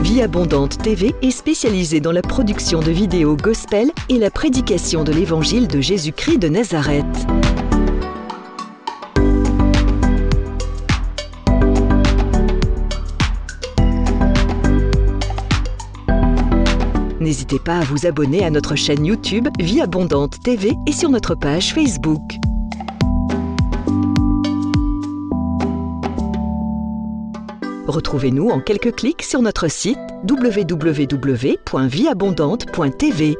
Vie Abondante TV est spécialisée dans la production de vidéos gospel et la prédication de l'évangile de Jésus-Christ de Nazareth. N'hésitez pas à vous abonner à notre chaîne YouTube Vie Abondante TV et sur notre page Facebook. Retrouvez-nous en quelques clics sur notre site www.vieabondante.tv.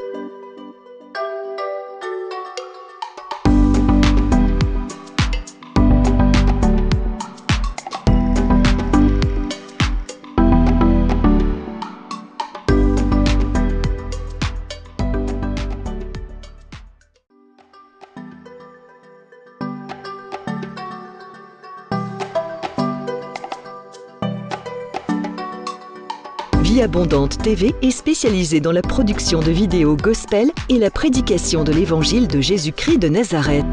Vie Abondante TV est spécialisée dans la production de vidéos gospel et la prédication de l'évangile de Jésus-Christ de Nazareth.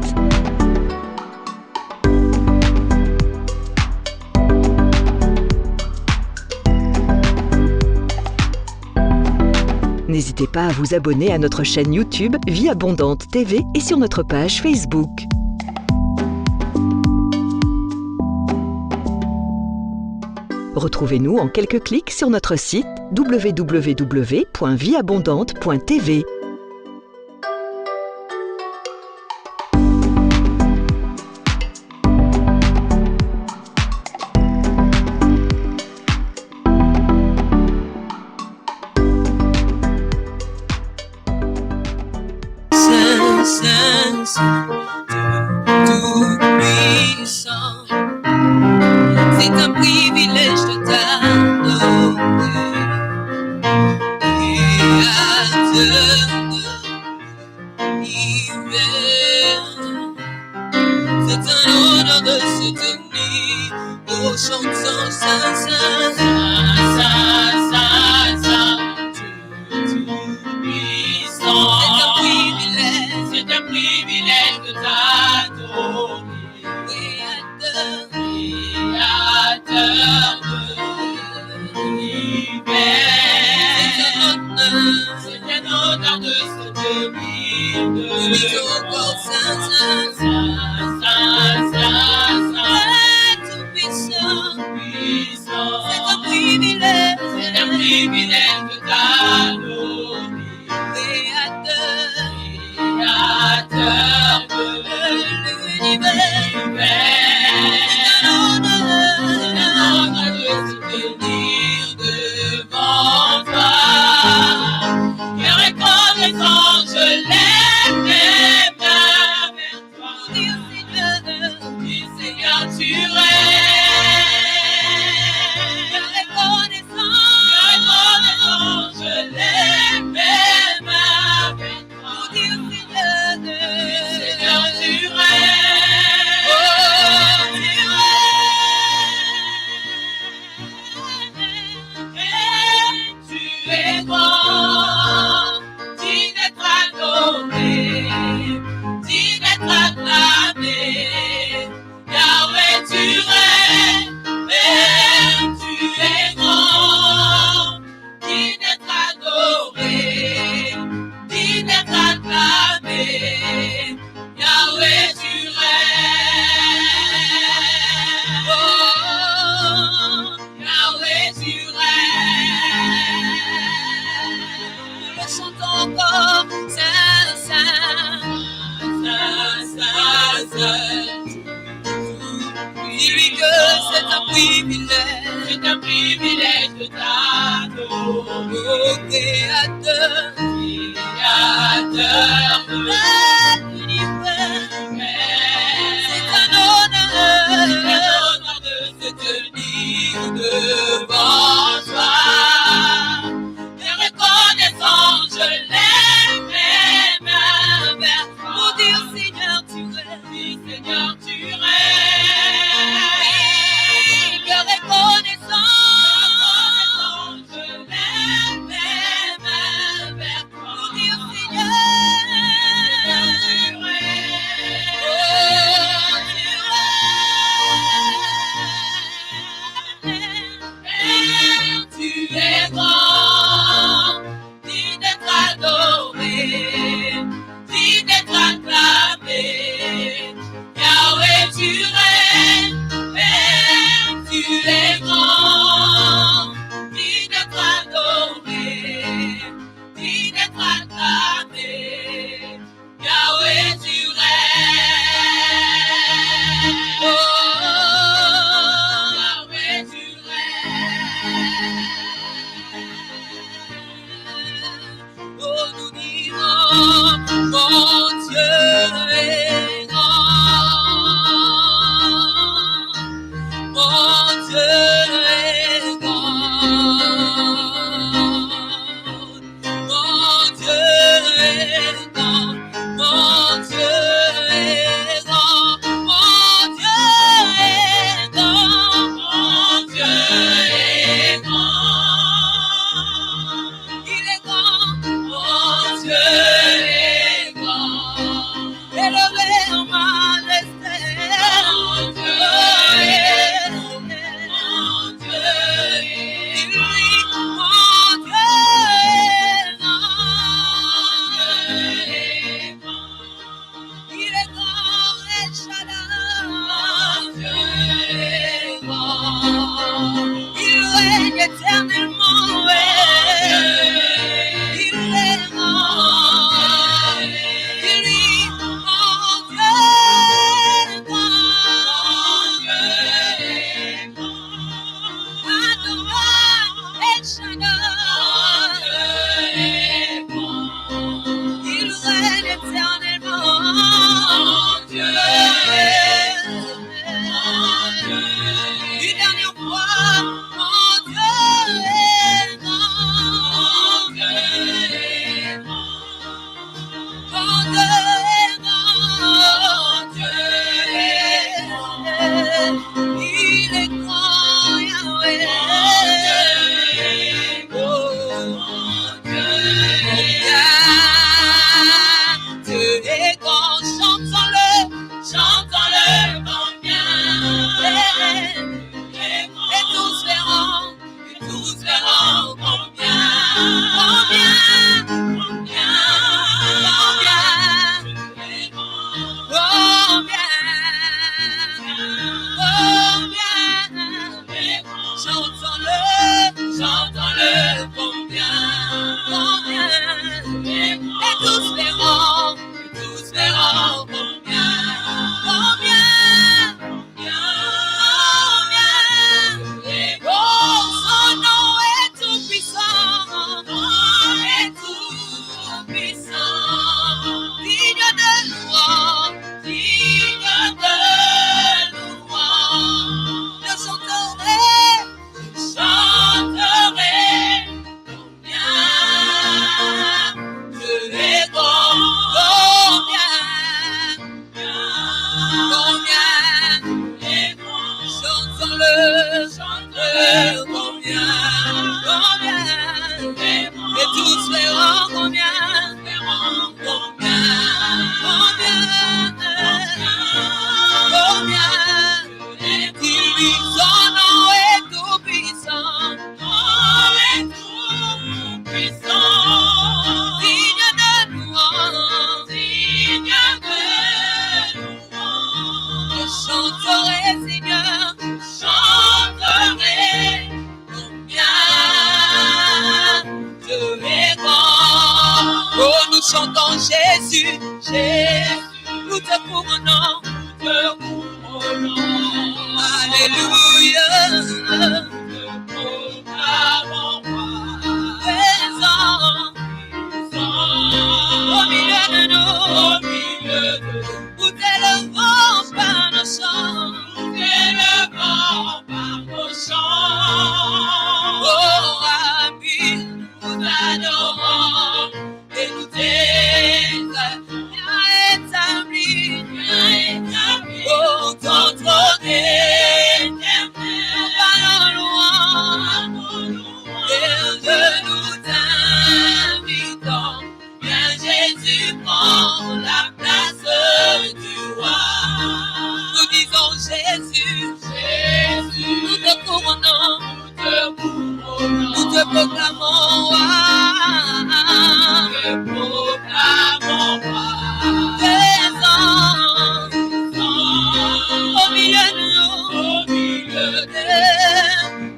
N'hésitez pas à vous abonner à notre chaîne YouTube Vie Abondante TV et sur notre page Facebook. Retrouvez-nous en quelques clics sur notre site www.vieabondante.tv. C'est un privilège de t'adorer et à l'univers. C'est un honneur de se tenir au chantant Saint, Saint, Saint, Saint, Saint, Saint, Dieu tout-puissant. C'est un privilège de t'adorer Créateur de l'univers. C'est un honneur de se tenir encore Saint, Saint, Saint, Saint, Saint, Saint, tout-puissant. C'est un privilège de t'adorer Créateur de l'univers. C'est un honneur de se tenir devant toi. Cœur reconnaissant, je lève mes mains vers toi. Dis Seigneur, tu règnes. Cœur reconnaissant, je lève mes mains vers toi. Dis Seigneur, tu règnes. Dis-lui que c'est un privilège de t'adorer, Créateur de l'univers. C'est un honneur de se tenir devant toi. Et reconnaissant, je lève mes mains vers toi. Pour dire Seigneur, tu règnes. Seigneur, tu règnes. Que reconnaissant, je lève mes mains vers toi. Pour dire Seigneur, tu règnes. Tu es grand. Jésus, nous te couronnons, Alléluia, au milieu de nous, nous t'élevons par nos chants, oh Rabbi, nous t'adorons et nous t'établis, oh ton trône éternel, par nos louanges, et nous t'invitons, bien Jésus prend la place du roi. Nous disons Jésus, nous te couronnons, nous te proclamons roi, présent au milieu de nous,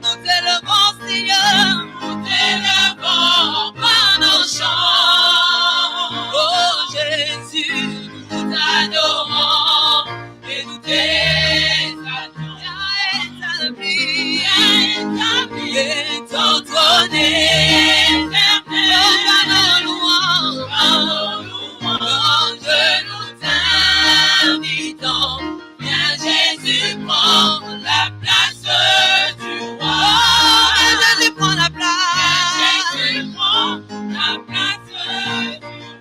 nous t'élevons Seigneur, par nos chants, oh Jésus, nous t'adorons et nous t'établis, et ton trône éternel, par nos louanges, nous t'invitons, bien Jésus prend la place du roi. Oh, Jésus prend la place,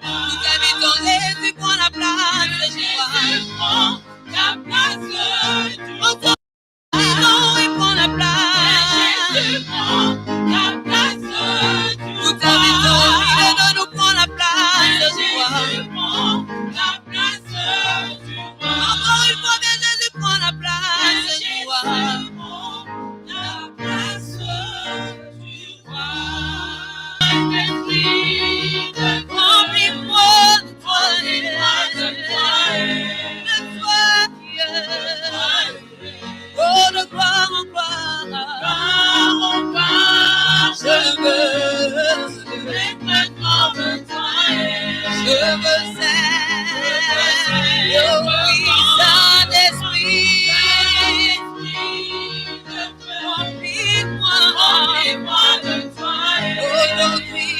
nous t'invitons, Jésus prend la place du roi. Il prend la place, nous t'invitons, il nous prend la place du roi. Encore une fois, bien Jésus prend la place du roi. Remplis-moi de toi, oh, de gloire en gloire, je veux être comme toi, je veux être, oh oui, Saint-Esprit, remplis-moi de toi, aujourd'hui,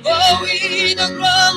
oh oui, de gloire.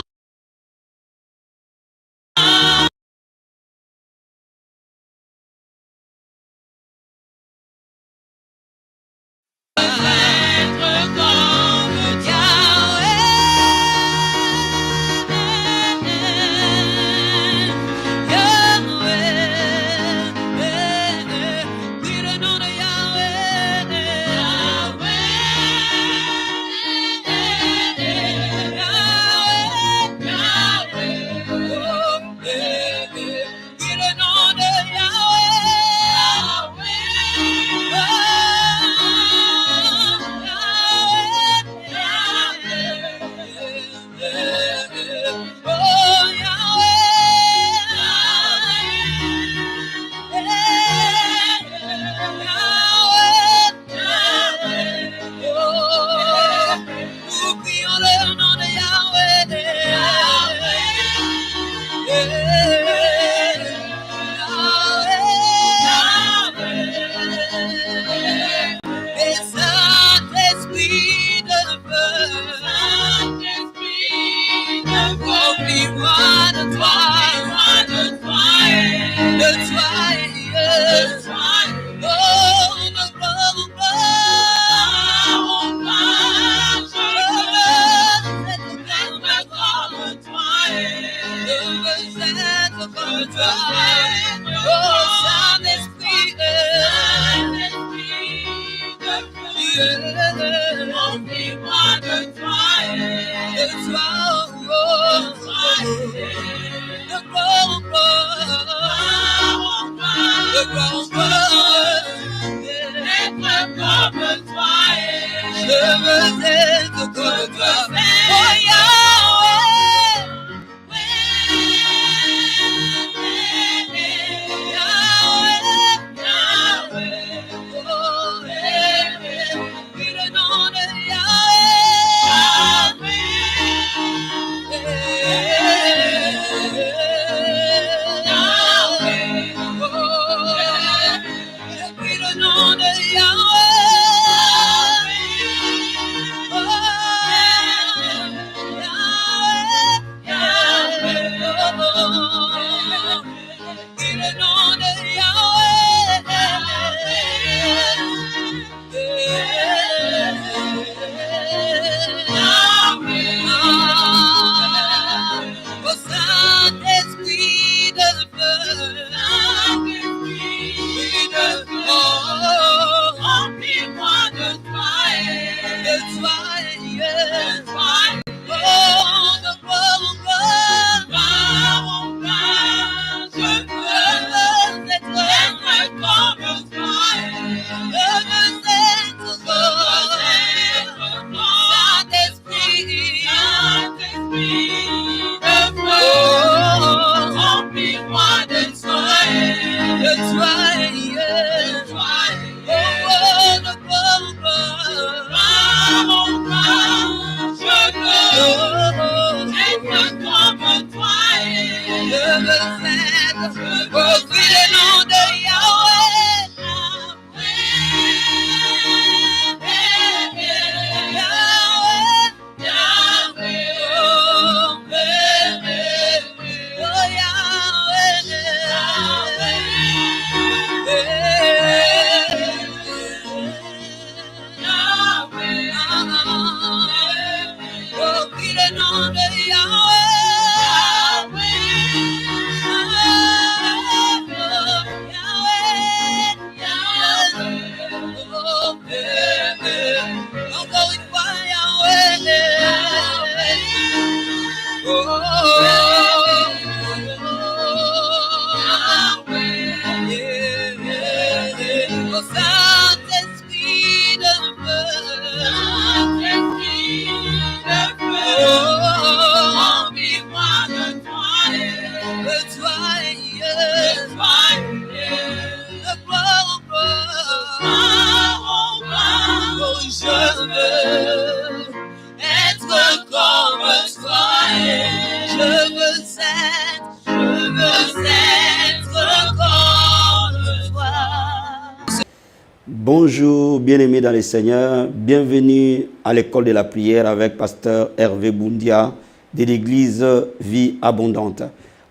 Bonjour, bien-aimés dans le Seigneur. Bienvenue à l'école de la prière avec pasteur Hervé Boundia de l'église Vie Abondante.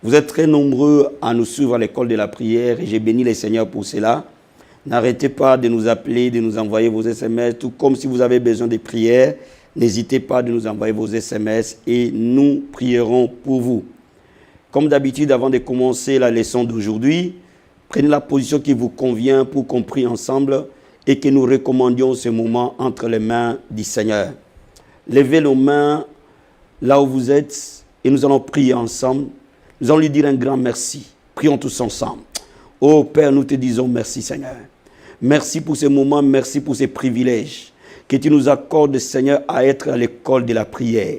Vous êtes très nombreux à nous suivre à l'école de la prière et j'ai béni le Seigneur pour cela. N'arrêtez pas de nous appeler, de nous envoyer vos SMS, tout comme si vous avez besoin de prière. N'hésitez pas de nous envoyer vos SMS et nous prierons pour vous. Comme d'habitude, avant de commencer la leçon d'aujourd'hui, prenez la position qui vous convient pour qu'on prie ensemble et que nous recommandions ce moment entre les mains du Seigneur. Levez nos mains là où vous êtes et nous allons prier ensemble. Nous allons lui dire un grand merci. Prions tous ensemble. Oh Père, nous te disons merci Seigneur. Merci pour ce moment, merci pour ces privilèges que tu nous accordes Seigneur à être à l'école de la prière.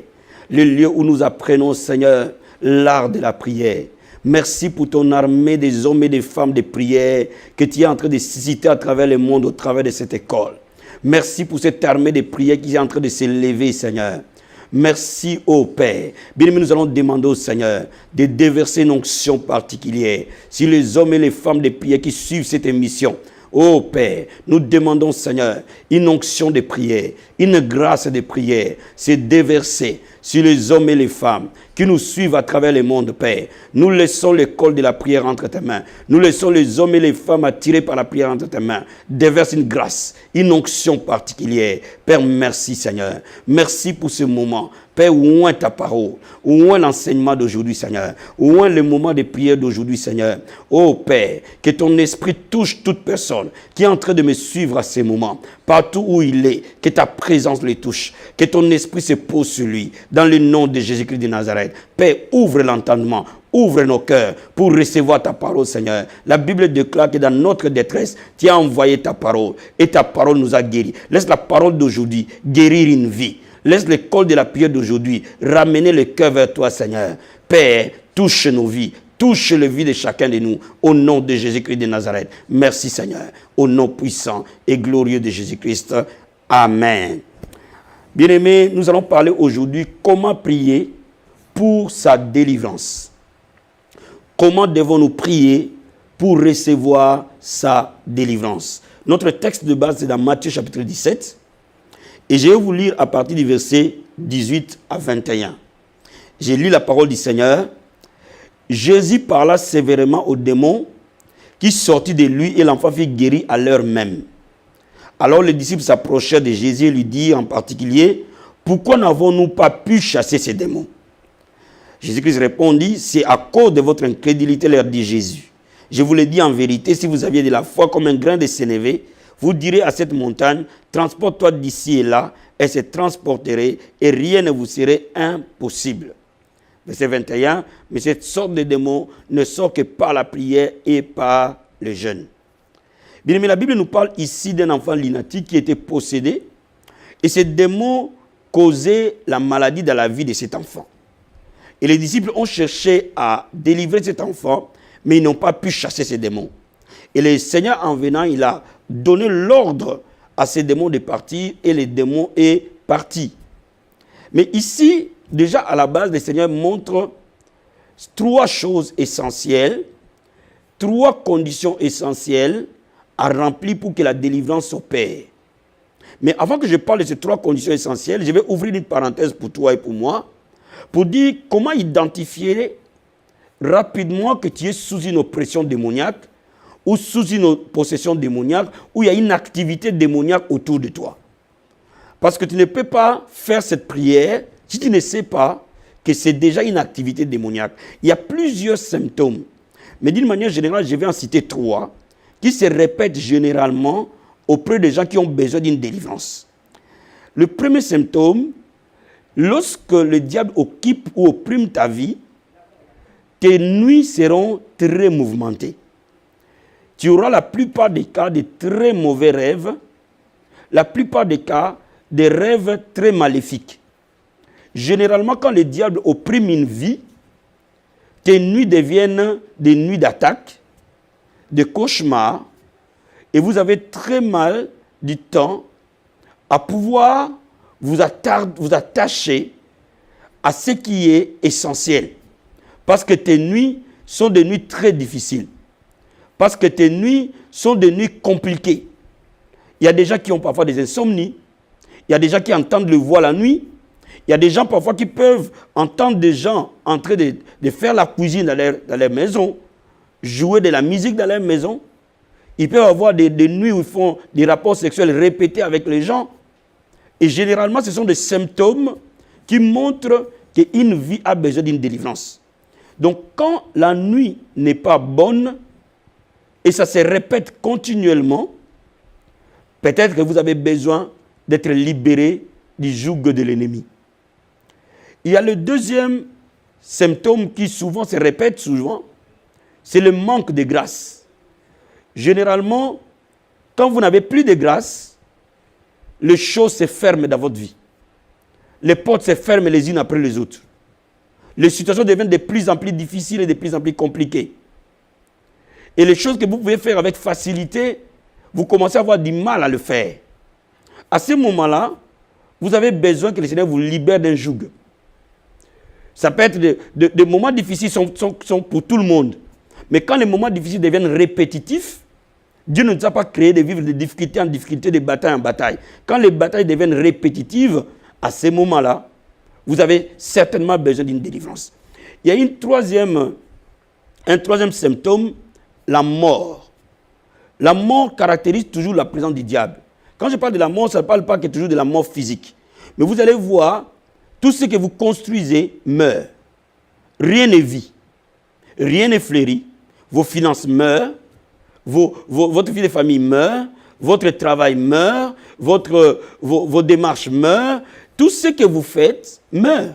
Le lieu où nous apprenons Seigneur l'art de la prière. Merci pour ton armée des hommes et des femmes de prière que tu es en train de susciter à travers le monde, au travers de cette école. Merci pour cette armée de prière qui est en train de s'élever, Seigneur. Merci, ô Père. Bien aimé, nous allons demander au Seigneur de déverser une onction particulière sur les hommes et les femmes de prière qui suivent cette émission. Ô Père, nous demandons, Seigneur, une onction de prière, une grâce de prière, c'est déversé sur les hommes et les femmes qui nous suivent à travers le monde, Père. Nous laissons l'école de la prière entre tes mains. Nous laissons les hommes et les femmes attirés par la prière entre tes mains. Déverse une grâce, une onction particulière. Père, merci, Seigneur. Merci pour ce moment. Père, où est ta parole? Où est l'enseignement d'aujourd'hui, Seigneur? Où est le moment de prière d'aujourd'hui, Seigneur? Oh Père, que ton esprit touche toute personne qui est en train de me suivre à ce moment. Partout où il est, que ta présence le touche. Que ton esprit se pose sur lui. Dans le nom de Jésus-Christ de Nazareth. Père, ouvre l'entendement. Ouvre nos cœurs pour recevoir ta parole, Seigneur. La Bible déclare que dans notre détresse, tu as envoyé ta parole. Et ta parole nous a guéris. Laisse la parole d'aujourd'hui guérir une vie. Laisse l'école de la prière d'aujourd'hui ramener le cœur vers toi, Seigneur. Père, touche nos vies. Touche le vie de chacun de nous. Au nom de Jésus-Christ de Nazareth. Merci, Seigneur. Au nom puissant et glorieux de Jésus-Christ. Amen. Bien-aimés, nous allons parler aujourd'hui comment prier pour sa délivrance. Comment devons-nous prier pour recevoir sa délivrance? Notre texte de base est dans Matthieu chapitre 17. Et je vais vous lire à partir du verset 18 à 21. J'ai lu la parole du Seigneur. Jésus parla sévèrement aux démons qui sortit de lui et l'enfant fut guéri à l'heure même. Alors les disciples s'approchèrent de Jésus et lui dirent en particulier, « Pourquoi n'avons-nous pas pu chasser ces démons ?» Jésus-Christ répondit, « C'est à cause de votre incrédulité, leur dit Jésus. Je vous le dis en vérité, si vous aviez de la foi comme un grain de sénévé, vous direz à cette montagne, transporte-toi d'ici et là, elle se transporterait et rien ne vous serait impossible. » Verset 21, mais cette sorte de démon ne sort que par la prière et par le jeûne. Bien aimé, la Bible nous parle ici d'un enfant lunatique qui était possédé et ce démon causait la maladie dans la vie de cet enfant. Et les disciples ont cherché à délivrer cet enfant, mais ils n'ont pas pu chasser ces démons. Et le Seigneur, en venant, il a donné l'ordre à ces démons de partir et le démon est parti. Mais ici, déjà à la base, le Seigneur montre 3 choses essentielles, 3 conditions essentielles à remplir pour que la délivrance s'opère. Mais avant que je parle de ces 3 conditions essentielles, je vais ouvrir une parenthèse pour toi et pour moi, pour dire comment identifier rapidement que tu es sous une oppression démoniaque ou sous une possession démoniaque, où il y a une activité démoniaque autour de toi. Parce que tu ne peux pas faire cette prière si tu ne sais pas que c'est déjà une activité démoniaque. Il y a plusieurs symptômes, mais d'une manière générale, je vais en citer 3 qui se répètent généralement auprès des gens qui ont besoin d'une délivrance. Le premier symptôme, lorsque le diable occupe ou opprime ta vie, tes nuits seront très mouvementées. Tu auras la plupart des cas de très mauvais rêves, la plupart des cas des rêves très maléfiques. Généralement, quand le diable opprime une vie, tes nuits deviennent des nuits d'attaque, de cauchemars, et vous avez très mal du temps à pouvoir vous attacher à ce qui est essentiel. Parce que tes nuits sont des nuits très difficiles. Parce que tes nuits sont des nuits compliquées. Il y a des gens qui ont parfois des insomnies. Il y a des gens qui entendent le voix la nuit. Il y a des gens parfois qui peuvent entendre des gens en train de faire la cuisine dans leur maison, jouer de la musique dans leur maison. Ils peuvent avoir des nuits où ils font des rapports sexuels répétés avec les gens. Et généralement, ce sont des symptômes qui montrent qu'une vie a besoin d'une délivrance. Donc, quand la nuit n'est pas bonne, et ça se répète continuellement, peut-être que vous avez besoin d'être libéré du joug de l'ennemi. Il y a le deuxième symptôme qui souvent se répète souvent, c'est le manque de grâce. Généralement, quand vous n'avez plus de grâce, les choses se ferment dans votre vie. Les portes se ferment les unes après les autres. Les situations deviennent de plus en plus difficiles et de plus en plus compliquées. Et les choses que vous pouvez faire avec facilité, vous commencez à avoir du mal à le faire. À ce moment-là, vous avez besoin que le Seigneur vous libère d'un joug. Ça peut être des moments difficiles sont pour tout le monde. Mais quand les moments difficiles deviennent répétitifs, Dieu ne nous a pas créé de vivre de difficulté en difficulté, de bataille en bataille. Quand les batailles deviennent répétitives, à ce moment-là, vous avez certainement besoin d'une délivrance. Il y a un troisième symptôme, la mort. La mort caractérise toujours la présence du diable. Quand je parle de la mort, ça ne parle pas que toujours de la mort physique. Mais vous allez voir, tout ce que vous construisez meurt. Rien n'est vie. Rien n'est fleuri. Vos finances meurent. Votre vie de famille meurt. Votre travail meurt. Vos démarches meurent. Tout ce que vous faites meurt.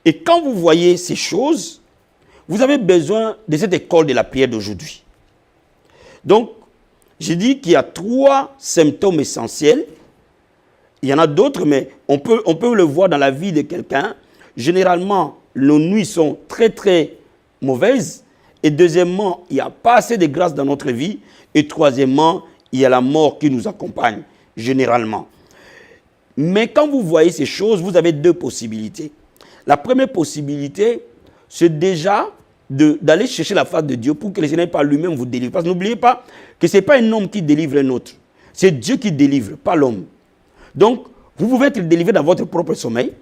Et quand vous voyez ces choses, vous avez besoin de cette école de la prière d'aujourd'hui. Donc, j'ai dit qu'il y a 3 symptômes essentiels. Il y en a d'autres, mais on peut le voir dans la vie de quelqu'un. Généralement, nos nuits sont très, très mauvaises. Et deuxièmement, il n'y a pas assez de grâce dans notre vie. Et troisièmement, il y a la mort qui nous accompagne, généralement. Mais quand vous voyez ces choses, vous avez 2 possibilités. La première possibilité, c'est déjà d'aller chercher la face de Dieu pour que le Seigneur par lui-même vous délivre. Parce que n'oubliez pas que ce n'est pas un homme qui délivre un autre. C'est Dieu qui délivre, pas l'homme. Donc, vous pouvez être délivré dans votre propre sommeil,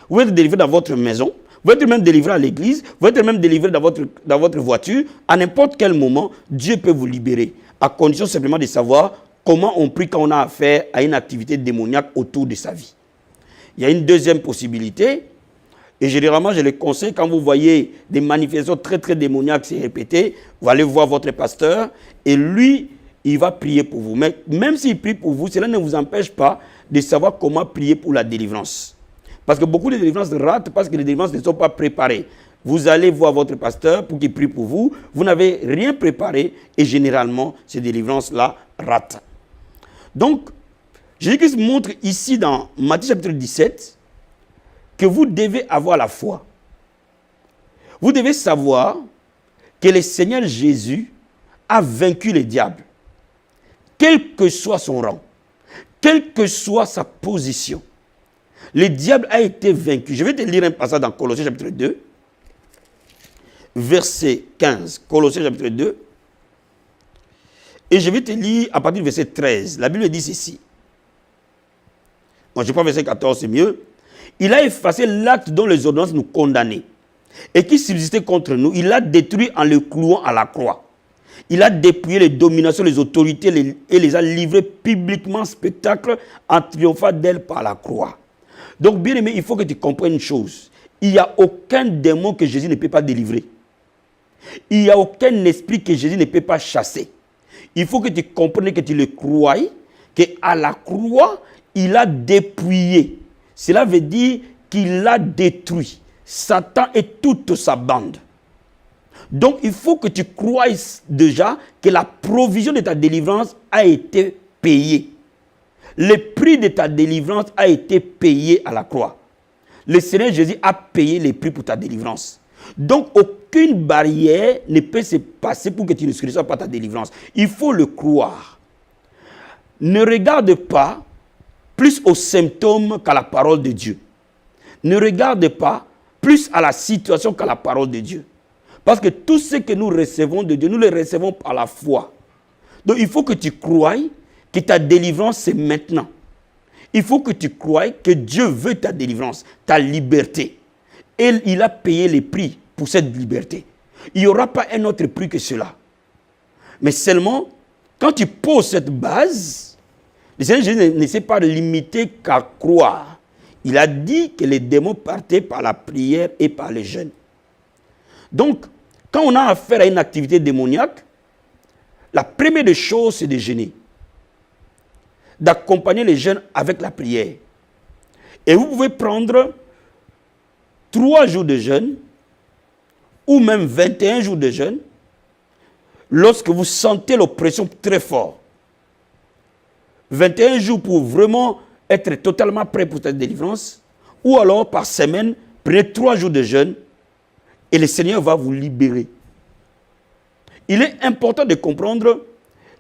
vous pouvez être délivré dans votre maison, vous pouvez être même délivré à l'église, vous pouvez être même délivré dans votre voiture. À n'importe quel moment, Dieu peut vous libérer, à condition simplement de savoir comment on prie quand on a affaire à une activité démoniaque autour de sa vie. Il y a une deuxième possibilité, et généralement, je le conseille, quand vous voyez des manifestations très, très démoniaques se répéter, vous allez voir votre pasteur, et lui, il va prier pour vous. Mais même s'il prie pour vous, cela ne vous empêche pas de savoir comment prier pour la délivrance. Parce que beaucoup de délivrances ratent parce que les délivrances ne sont pas préparées. Vous allez voir votre pasteur pour qu'il prie pour vous, vous n'avez rien préparé, et généralement, ces délivrances-là ratent. Donc, Jésus-Christ montre ici dans Matthieu chapitre 17 que vous devez avoir la foi. Vous devez savoir que le Seigneur Jésus a vaincu le diable, quel que soit son rang, quelle que soit sa position. Le diable a été vaincu. Je vais te lire un passage dans Colossiens chapitre 2. verset 15. Colossiens chapitre 2. Et je vais te lire à partir du verset 13. La Bible dit ceci. Moi, je prends verset 14, c'est mieux. Il a effacé l'acte dont les ordonnances nous condamnaient et qui subsistait contre nous. Il l'a détruit en le clouant à la croix. Il a dépouillé les dominations, les autorités et les a livrées publiquement en spectacle en triomphant d'elles par la croix. Donc, bien aimé, il faut que tu comprennes une chose. Il n'y a aucun démon que Jésus ne peut pas délivrer. Il n'y a aucun esprit que Jésus ne peut pas chasser. Il faut que tu comprennes, que tu le crois, qu'à la croix, il a dépouillé. Cela veut dire qu'il a détruit Satan et toute sa bande. Donc, il faut que tu croies déjà que la provision de ta délivrance a été payée. Le prix de ta délivrance a été payé à la croix. Le Seigneur Jésus a payé les prix pour ta délivrance. Donc, aucune barrière ne peut se passer pour que tu ne reçoives pas ta délivrance. Il faut le croire. Ne regarde pas plus aux symptômes qu'à la parole de Dieu. Ne regarde pas plus à la situation qu'à la parole de Dieu. Parce que tout ce que nous recevons de Dieu, nous le recevons par la foi. Donc, il faut que tu croies que ta délivrance, c'est maintenant. Il faut que tu croies que Dieu veut ta délivrance, ta liberté. Et il a payé les prix pour cette liberté. Il n'y aura pas un autre prix que cela. Mais seulement, quand tu poses cette base, le Seigneur Jésus ne s'est pas limité qu'à croire. Il a dit que les démons partaient par la prière et par le jeûne. Donc, quand on a affaire à une activité démoniaque, la première des choses, c'est de jeûner. D'accompagner les jeunes avec la prière. Et vous pouvez prendre 3 jours de jeûne ou même 21 jours de jeûne lorsque vous sentez l'oppression très fort. 21 jours pour vraiment être totalement prêt pour cette délivrance, ou alors par semaine, prenez 3 jours de jeûne et le Seigneur va vous libérer. Il est important de comprendre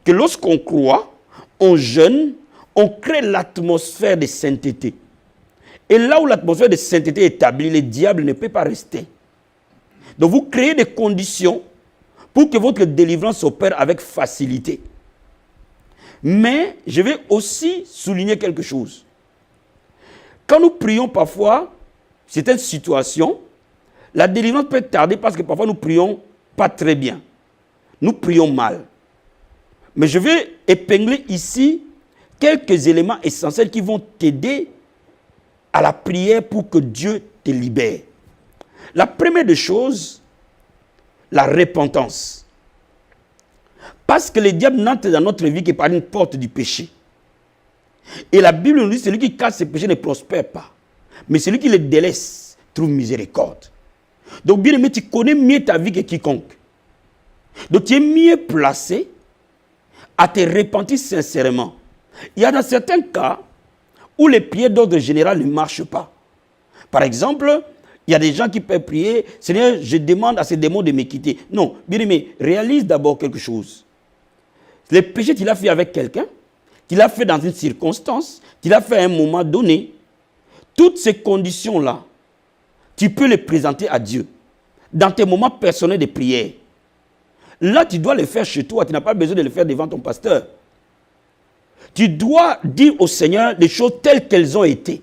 que lorsqu'on croit, on jeûne, on crée l'atmosphère de sainteté. Et là où l'atmosphère de sainteté est établie, le diable ne peut pas rester. Donc vous créez des conditions pour que votre délivrance s'opère avec facilité. Mais je vais aussi souligner quelque chose. Quand nous prions parfois, certaines situations, la délivrance peut tarder parce que parfois nous prions pas très bien. Nous prions mal. Mais je vais épingler ici quelques éléments essentiels qui vont t'aider à la prière pour que Dieu te libère. La première des choses, la repentance. Parce que le diable n'entre dans notre vie que par une porte du péché. Et la Bible nous dit que celui qui casse ses péchés ne prospère pas. Mais celui qui les délaisse trouve miséricorde. Donc bien aimé, tu connais mieux ta vie que quiconque. Donc tu es mieux placé à te repentir sincèrement. Il y a dans certains cas où les prières d'ordre général ne marchent pas. Par exemple, il y a des gens qui peuvent prier, Seigneur, je demande à ces démons de me quitter. Non, bien aimé, réalise d'abord quelque chose. Le péché, tu l'as fait avec quelqu'un, tu l'as fait dans une circonstance, tu l'as fait à un moment donné. Toutes ces conditions-là, tu peux les présenter à Dieu dans tes moments personnels de prière. Là, tu dois le faire chez toi, tu n'as pas besoin de le faire devant ton pasteur. Tu dois dire au Seigneur les choses telles qu'elles ont été.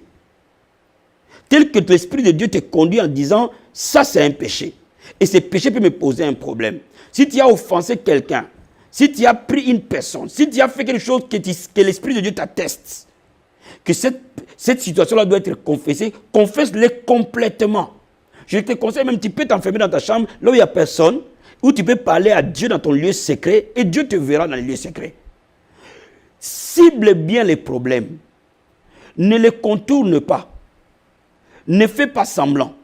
Telles que l'Esprit de Dieu te conduit en disant, ça c'est un péché. Et ce péché peut me poser un problème. Si tu as offensé quelqu'un, si tu as pris une personne, si tu as fait quelque chose que l'Esprit de Dieu t'atteste, que cette situation-là doit être confessée, confesse-le complètement. Je te conseille même, tu peux t'enfermer dans ta chambre, là où il n'y a personne, où tu peux parler à Dieu dans ton lieu secret, et Dieu te verra dans le lieu secret. Cible bien les problèmes. Ne les contourne pas. Ne fais pas semblant.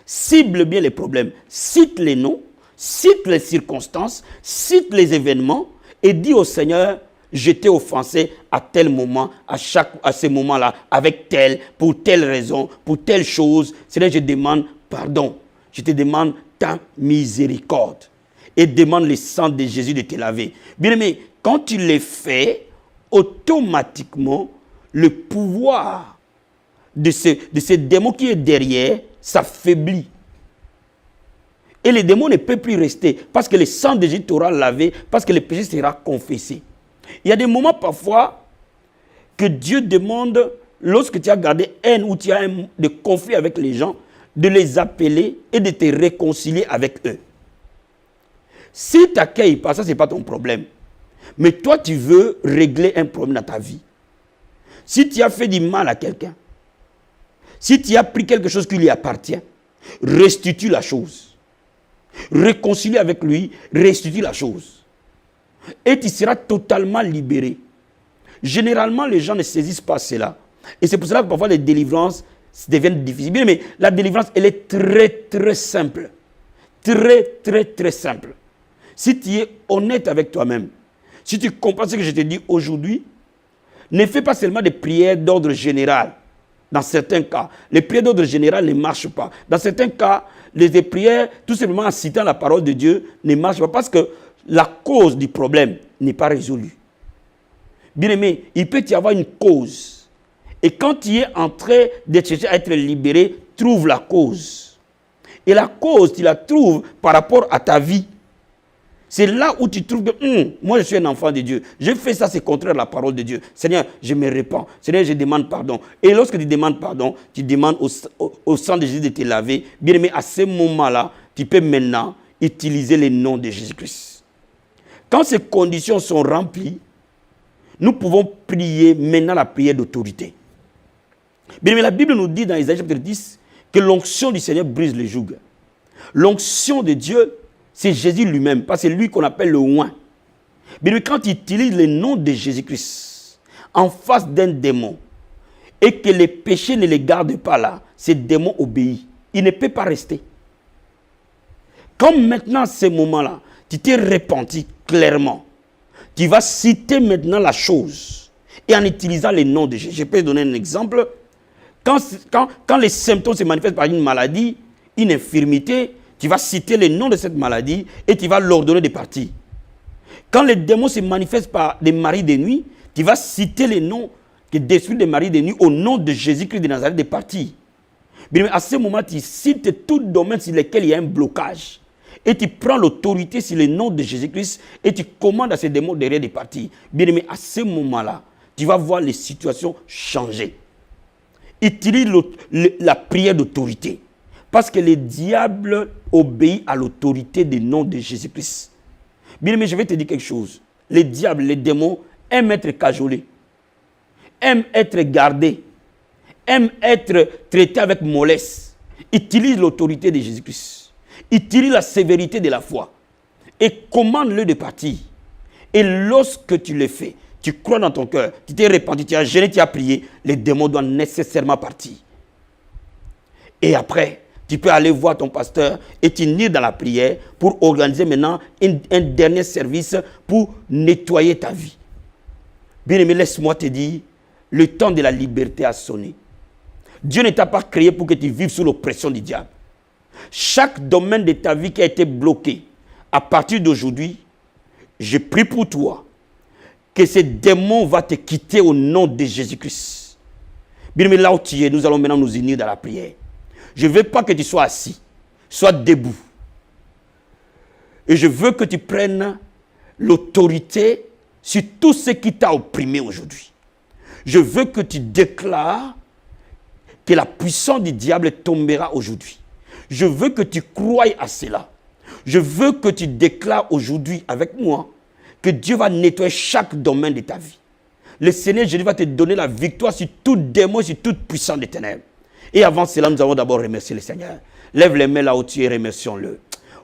Cible bien les problèmes. Cite les noms, cite les circonstances, cite les événements et dis au Seigneur, je t'ai offensé à tel moment, à ce moment-là, avec tel, pour telle raison, pour telle chose. Seigneur, je demande pardon. Je te demande ta miséricorde. Et demande le sang de Jésus de te laver. Bien aimé, quand tu le fais, automatiquement, le pouvoir de ce démon qui est derrière s'affaiblit. Et les démons ne peuvent plus rester parce que le sang de Jésus t'aura lavé, parce que le péché sera confessé. Il y a des moments parfois que Dieu demande, lorsque tu as gardé haine ou tu as des conflits avec les gens, de les appeler et de te réconcilier avec eux. Si tu n'accueilles pas, ça ce n'est pas ton problème. Mais toi, tu veux régler un problème dans ta vie. Si tu as fait du mal à quelqu'un, si tu as pris quelque chose qui lui appartient, restitue la chose. Réconcilie avec lui, restitue la chose. Et tu seras totalement libéré. Généralement, les gens ne saisissent pas cela. Et c'est pour cela que parfois les délivrances deviennent difficiles. Bien, mais la délivrance, elle est très, très simple. Très, très, très simple. Si tu es honnête avec toi-même, si tu comprends ce que je te dis aujourd'hui, ne fais pas seulement des prières d'ordre général. Dans certains cas, les prières d'ordre général ne marchent pas. Dans certains cas, les prières, tout simplement en citant la parole de Dieu, ne marchent pas parce que la cause du problème n'est pas résolue. Bien aimé, il peut y avoir une cause. Et quand tu es en train de chercher à être libéré, trouve la cause. Et la cause, tu la trouves par rapport à ta vie. C'est là où tu trouves que moi je suis un enfant de Dieu. Je fais ça, c'est contraire à la parole de Dieu. Seigneur, je me répands. Seigneur, je demande pardon. Et lorsque tu demandes pardon, tu demandes au sang de Jésus de te laver. Bien aimé, à ce moment-là, tu peux maintenant utiliser le nom de Jésus-Christ. Quand ces conditions sont remplies, nous pouvons prier maintenant la prière d'autorité. Bien aimé, la Bible nous dit dans Isaïe chapitre 10 que l'onction du Seigneur brise les jougs. L'onction de Dieu, c'est Jésus lui-même, parce que c'est lui qu'on appelle le oint. Mais quand il utilise le nom de Jésus-Christ en face d'un démon et que les péchés ne les gardent pas là, ce démon obéit. Il ne peut pas rester. Comme maintenant, à ce moment-là, tu t'es repenti clairement, tu vas citer maintenant la chose et en utilisant le nom de Jésus. Je peux donner un exemple. Quand les symptômes se manifestent par une maladie, une infirmité, tu vas citer le nom de cette maladie et tu vas l'ordonner de partir. Quand les démons se manifestent par des maris de nuit, tu vas citer le nom qui détruit des maris de nuit au nom de Jésus-Christ de Nazareth de partir. Mais à ce moment, tu cites tout domaine sur lequel il y a un blocage. Et tu prends l'autorité sur le nom de Jésus-Christ et tu commandes à ces démons derrière de partir. Bien aimé, à ce moment-là, tu vas voir les situations changer. Utilise la prière d'autorité. Parce que le diable obéit à l'autorité du nom de Jésus-Christ. Bien aimé, je vais te dire quelque chose. Les diables, les démons aiment être cajolés, aiment être gardés, aiment être traités avec mollesse. Utilise l'autorité de Jésus-Christ. Utilise la sévérité de la foi. Et commande-le de partir. Et lorsque tu le fais, tu crois dans ton cœur, tu t'es repenti, tu as gêné, tu as prié, les démons doivent nécessairement partir. Et après, tu peux aller voir ton pasteur et t'unir dans la prière pour organiser maintenant un dernier service pour nettoyer ta vie. Bien aimé, laisse-moi te dire, le temps de la liberté a sonné. Dieu ne t'a pas créé pour que tu vives sous l'oppression du diable. Chaque domaine de ta vie qui a été bloqué, à partir d'aujourd'hui, je prie pour toi que ce démon va te quitter au nom de Jésus-Christ. Bien aimé, là où tu es, nous allons maintenant nous unir dans la prière. Je ne veux pas que tu sois assis, sois debout. Et je veux que tu prennes l'autorité sur tout ce qui t'a opprimé aujourd'hui. Je veux que tu déclares que la puissance du diable tombera aujourd'hui. Je veux que tu croies à cela. Je veux que tu déclares aujourd'hui avec moi que Dieu va nettoyer chaque domaine de ta vie. Le Seigneur Jésus va te donner la victoire sur tout démon, sur toute puissance des ténèbres. Et avant cela, nous allons d'abord remercier le Seigneur. Lève les mains là où tu es, remercions-le.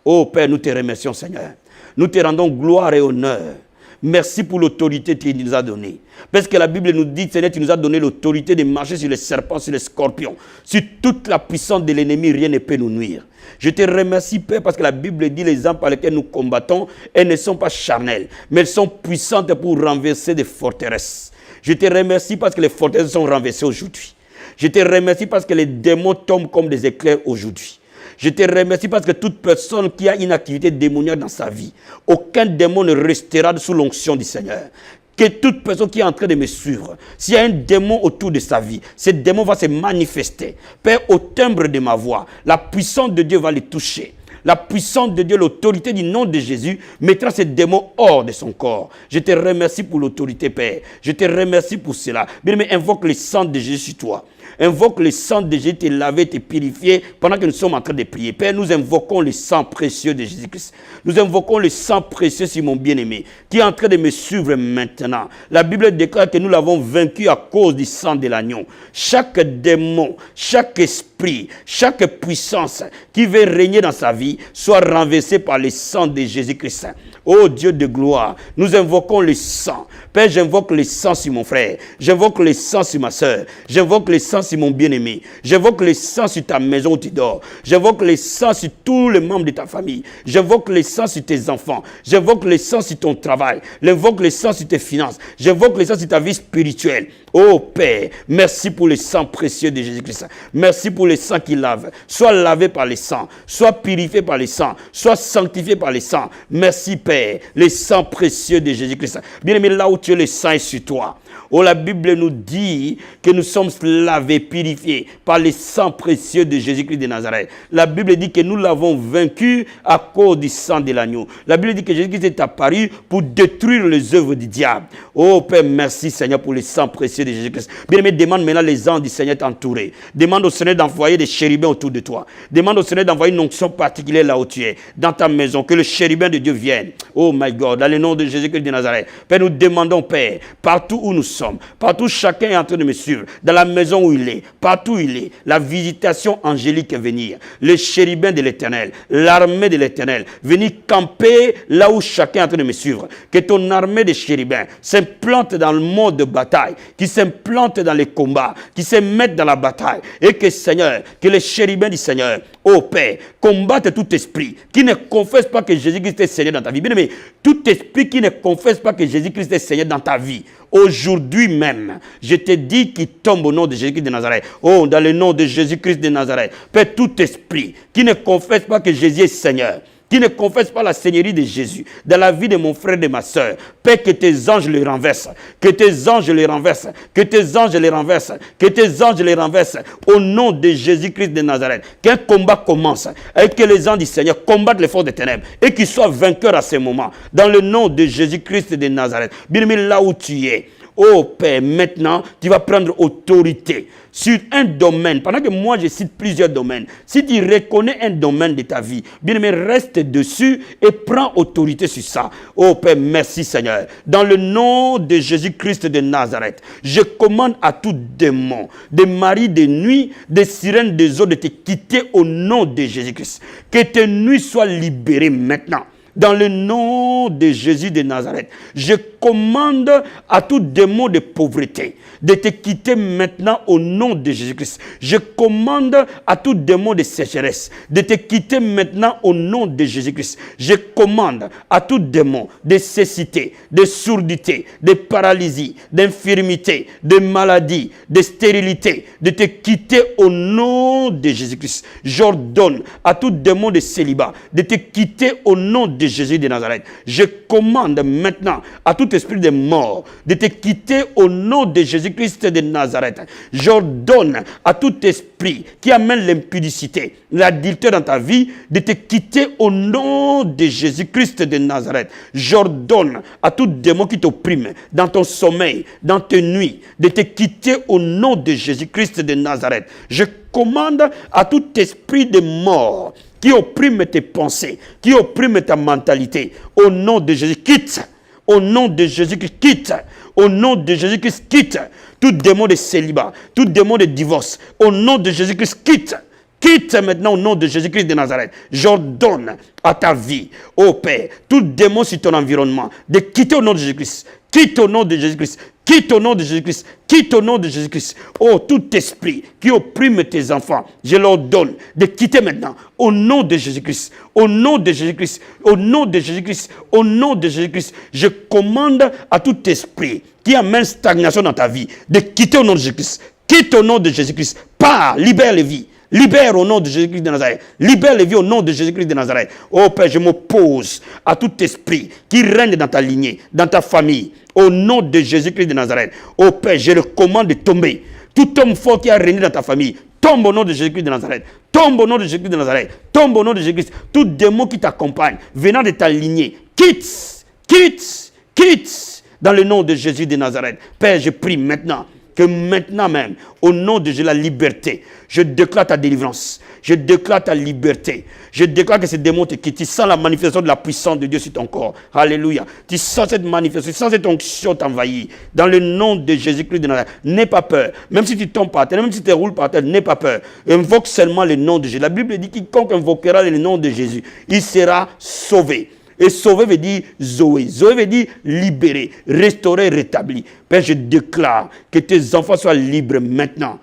Oh Père, nous te remercions, Seigneur. Nous te rendons gloire et honneur. Merci pour l'autorité que tu nous as donnée. Parce que la Bible nous dit, Seigneur, tu nous as donné l'autorité de marcher sur les serpents, sur les scorpions. Sur toute la puissance de l'ennemi, rien ne peut nous nuire. Je te remercie, Père, parce que la Bible dit les armes par lesquelles nous combattons, elles ne sont pas charnelles, mais elles sont puissantes pour renverser des forteresses. Je te remercie parce que les forteresses sont renversées aujourd'hui. Je te remercie parce que les démons tombent comme des éclairs aujourd'hui. Je te remercie parce que toute personne qui a une activité démoniaque dans sa vie, aucun démon ne restera sous l'onction du Seigneur. Que toute personne qui est en train de me suivre, s'il y a un démon autour de sa vie, ce démon va se manifester. Père, au timbre de ma voix, la puissance de Dieu va les toucher. La puissance de Dieu, l'autorité du nom de Jésus mettra ces démons hors de son corps. Je te remercie pour l'autorité, Père. Je te remercie pour cela. Bien-aimé, invoque le sang de Jésus sur toi. Invoque le sang de Jésus, te laver, te purifier pendant que nous sommes en train de prier. Père, nous invoquons le sang précieux de Jésus-Christ. Nous invoquons le sang précieux sur mon bien-aimé qui est en train de me suivre maintenant. La Bible déclare que nous l'avons vaincu à cause du sang de l'agneau. Chaque démon, chaque esprit, chaque puissance qui veut régner dans sa vie soit renversée par le sang de Jésus-Christ. Ô Dieu de gloire, nous invoquons le sang. Père, j'invoque le sang sur mon frère. J'invoque le sang sur ma soeur. J'invoque le sang sur mon bien-aimé. J'invoque le sang sur ta maison où tu dors. J'invoque le sang sur tous les membres de ta famille. J'invoque le sang sur tes enfants. J'invoque le sang sur ton travail. J'invoque le sang sur tes finances. J'invoque le sang sur ta vie spirituelle. Oh Père, merci pour le sang précieux de Jésus-Christ. Merci pour le sang qui lave. Sois lavé par le sang. Sois purifié par le sang. Sois sanctifié par le sang. Merci Père, le sang précieux de Jésus-Christ. Bien aimé, là où tu es, le sang est sur toi. Oh, la Bible nous dit que nous sommes lavés, purifiés par le sang précieux de Jésus-Christ de Nazareth. La Bible dit que nous l'avons vaincu à cause du sang de l'agneau. La Bible dit que Jésus-Christ est apparu pour détruire les œuvres du diable. Oh Père, merci Seigneur pour le sang précieux de Jésus-Christ. Bien-aimé, demande maintenant les anges du Seigneur t'entourer. Demande au Seigneur d'envoyer des chérubins autour de toi. Demande au Seigneur d'envoyer une onction particulière là où tu es, dans ta maison, que le chérubin de Dieu vienne. Oh my God, dans le nom de Jésus-Christ de Nazareth. Père, nous demandons, Père, partout où nous sommes, partout chacun est en train de me suivre, dans la maison où il est, partout où il est, la visitation angélique est venir, les chérubins de l'Éternel, l'armée de l'Éternel, venir camper là où chacun est en train de me suivre, que ton armée de chérubins s'implante dans le mode de bataille, qui s'implante dans les combats, qui se mettent dans la bataille, et que Seigneur, que les chérubins du Seigneur, ô Père, combattent tout esprit qui ne confesse pas que Jésus-Christ est Seigneur dans ta vie. Bien aimé, tout esprit qui ne confesse pas que Jésus-Christ est Seigneur dans ta vie, aujourd'hui même, je te dis qu'il tombe au nom de Jésus-Christ de Nazareth. Oh, dans le nom de Jésus-Christ de Nazareth. Père, tout esprit qui ne confesse pas que Jésus est Seigneur, qui ne confesse pas la seigneurie de Jésus dans la vie de mon frère et de ma soeur, Père, que tes anges les renversent, que tes anges les renversent, que tes anges les renversent, que tes anges les renversent, au nom de Jésus-Christ de Nazareth. Qu'un combat commence et que les anges du Seigneur combattent les forces des ténèbres et qu'ils soient vainqueurs à ce moment, dans le nom de Jésus-Christ de Nazareth. Bien aimé, là où tu es, oh Père, maintenant, tu vas prendre autorité sur un domaine. Pendant que moi, je cite plusieurs domaines. Si tu reconnais un domaine de ta vie, bien aimé, reste dessus et prends autorité sur ça. Oh Père, merci Seigneur. Dans le nom de Jésus-Christ de Nazareth, je commande à tout démon, des maris de nuit, des sirènes des eaux de te quitter au nom de Jésus-Christ. Que tes nuits soient libérées maintenant. Dans le nom de Jésus de Nazareth, je commande à tout démon de pauvreté de te quitter maintenant au nom de Jésus-Christ. Je commande à tout démon de sécheresse de te quitter maintenant au nom de Jésus-Christ. Je commande à tout démon de cécité, de surdité, de paralysie, d'infirmité, de maladie, de stérilité, de te quitter au nom de Jésus-Christ. J'ordonne à tout démon de célibat de te quitter au nom de Jésus de Nazareth. Je commande maintenant à tout esprit de mort de te quitter au nom de Jésus-Christ de Nazareth. J'ordonne à tout esprit qui amène l'impudicité, l'adultère dans ta vie, de te quitter au nom de Jésus-Christ de Nazareth. J'ordonne à tout démon qui t'opprime dans ton sommeil, dans tes nuits, de te quitter au nom de Jésus-Christ de Nazareth. Je commande à tout esprit de mort qui opprime tes pensées, qui opprime ta mentalité, au nom de Jésus, quitte. Au nom de Jésus-Christ, quitte. Au nom de Jésus-Christ, quitte. Tout démon de célibat, tout démon de divorce, au nom de Jésus-Christ, quitte. Quitte maintenant au nom de Jésus-Christ de Nazareth. J'ordonne à ta vie, ô Père, tout démon sur ton environnement, de quitter au nom de Jésus-Christ. Quitte au nom de Jésus-Christ. Quitte au nom de Jésus-Christ. Quitte au nom de Jésus-Christ. Oh, tout esprit qui opprime tes enfants, je leur donne de quitter maintenant. Au nom de Jésus-Christ. Au nom de Jésus-Christ. Au nom de Jésus-Christ. Au nom de Jésus-Christ. Je commande à tout esprit qui amène stagnation dans ta vie de quitter au nom de Jésus-Christ. Quitte au nom de Jésus-Christ. Pars, libère les vies. Libère au nom de Jésus-Christ de Nazareth. Libère les vies au nom de Jésus-Christ de Nazareth. Oh Père, je m'oppose à tout esprit qui règne dans ta lignée, dans ta famille. Au nom de Jésus-Christ de Nazareth. Oh Père, je le commande de tomber. Tout homme fort qui a régné dans ta famille, Tombe au nom de Jésus-Christ de Nazareth. Tombe au nom de Jésus-Christ de Nazareth. Tombe au nom de Jésus-Christ. Tout démon qui t'accompagne, venant de ta lignée, quitte, quitte, quitte, dans le nom de Jésus de Nazareth. Père, je prie maintenant, que maintenant même, au nom de Jésus, la liberté, je déclare ta délivrance. Je déclare ta liberté. Je déclare que ces démons te quittent. Tu sens la manifestation de la puissance de Dieu sur ton corps. Alléluia. Tu sens cette manifestation, tu sens cette onction t'envahir. Dans le nom de Jésus-Christ de Nazareth. N'aie pas peur. Même si tu tombes par terre, même si tu te roules par terre, n'aie pas peur. Invoque seulement le nom de Jésus. La Bible dit quiconque invoquera le nom de Jésus, il sera sauvé. Et sauver veut dire Zoé. Zoé veut dire libérer, restaurer, rétablir. Père, je déclare que tes enfants soient libres maintenant.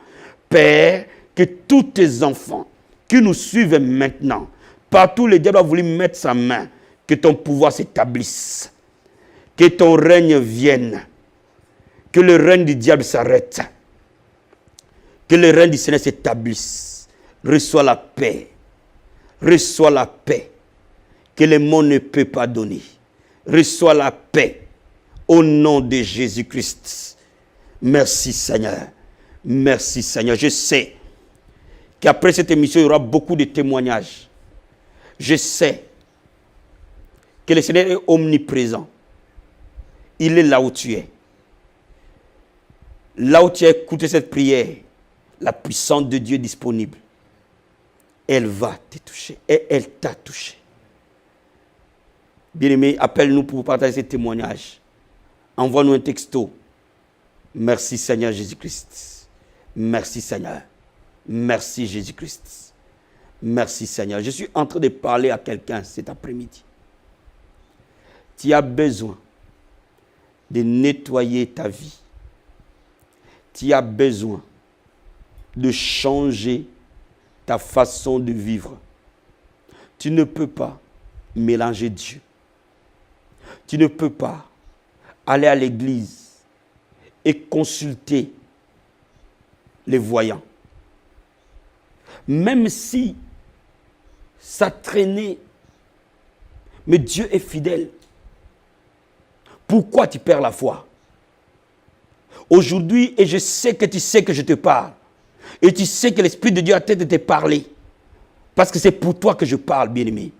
Père, que tous tes enfants qui nous suivent maintenant, partout le diable a voulu mettre sa main, que ton pouvoir s'établisse, que ton règne vienne, que le règne du diable s'arrête, que le règne du Seigneur s'établisse. Reçois la paix, reçois la paix que le monde ne peut pas donner. Reçois la paix au nom de Jésus-Christ. Merci Seigneur, merci Seigneur. Je sais qu'après cette émission, il y aura beaucoup de témoignages. Je sais que le Seigneur est omniprésent. Il est là où tu es. Là où tu as écouté cette prière, la puissance de Dieu est disponible. Elle va te toucher et elle t'a touché. Bien-aimé, appelle-nous pour partager ces témoignages. Envoie-nous un texto. Merci Seigneur Jésus-Christ. Merci Seigneur. Merci Jésus-Christ. Merci Seigneur. Je suis en train de parler à quelqu'un cet après-midi. Tu as besoin de nettoyer ta vie. Tu as besoin de changer ta façon de vivre. Tu ne peux pas mélanger Dieu. Tu ne peux pas aller à l'église et consulter les voyants. Même si ça traînait, mais Dieu est fidèle. Pourquoi tu perds la foi? Aujourd'hui, et je sais que tu sais que je te parle, et tu sais que l'Esprit de Dieu a tête de te parler, parce que c'est pour toi que je parle, bien-aimé.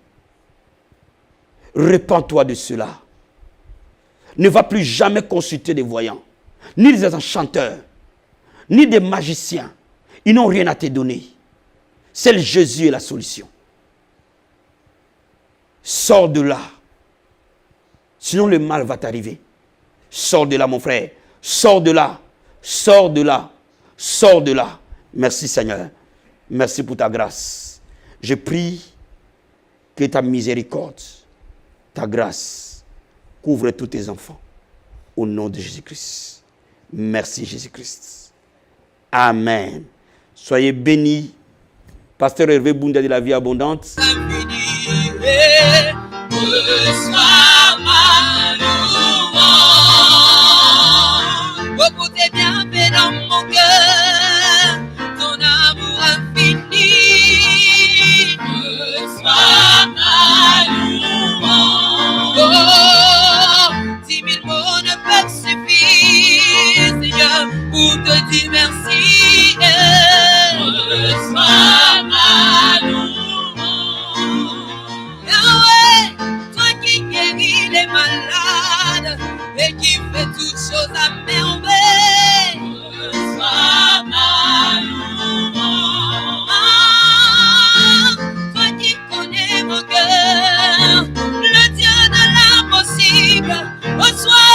Répands-toi de cela. Ne va plus jamais consulter des voyants, ni des enchanteurs, ni des magiciens. Ils n'ont rien à te donner. Seul Jésus est la solution. Sors de là. Sinon le mal va t'arriver. Sors de là, mon frère. Sors de là. Sors de là. Sors de là. Merci Seigneur. Merci pour ta grâce. Je prie que ta miséricorde, ta grâce, couvre tous tes enfants. Au nom de Jésus-Christ. Merci Jésus-Christ. Amen. Soyez bénis. Pasteur Hervé Boundia de la vie abondante. Reçois ma louange. Oh, pour tes bienfaits dans mon cœur, ton amour infini. Reçois ma louange. Oh, 10 000 mots ne peuvent suffire, Seigneur, pour te dire merci. Reçois ma louange. Yahweh, toi qui guéris les malades et qui fais toutes choses à merveille. Reçois ma louange. Ah, toi qui connais mon cœur, le Dieu de l'impossible. Reçois.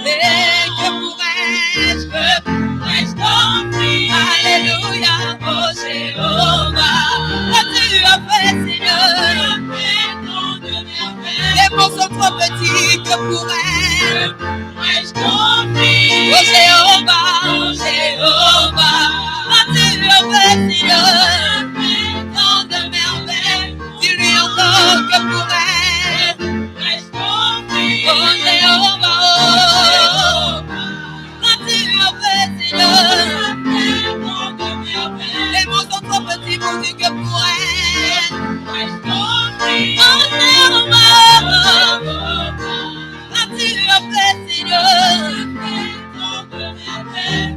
Et que pourrais-je t'offrir? Alléluia, oh Jéhovah. Tu as fait, Seigneur, les mots sont trop petits que pourrais-je t'offrir? Oh Jéhovah, tu as fait, Seigneur, tant de merveilles. Dis-lui encore que pourrais-je t'offrir? Oh Jéhovah, tu as fait, Seigneur, les mots sont trop petits pour dire que pourrais-je t'offrir? Oh Jéhovah, tu as fait, Seigneur,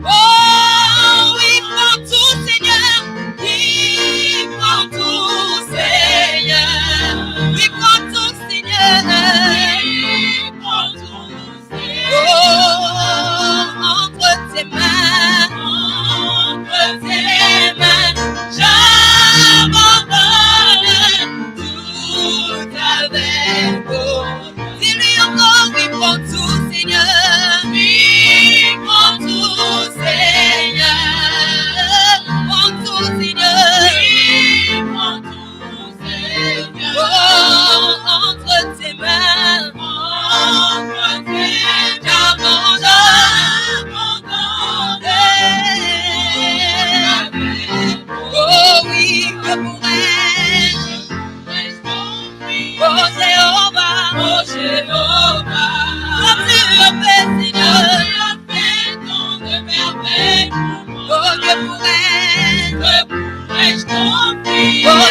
oh Oh Jéhovah, oh Jéhovah, comme tu as fait, Seigneur, tant de merveilles. Oh, que pourrais-je t'offrir? Oh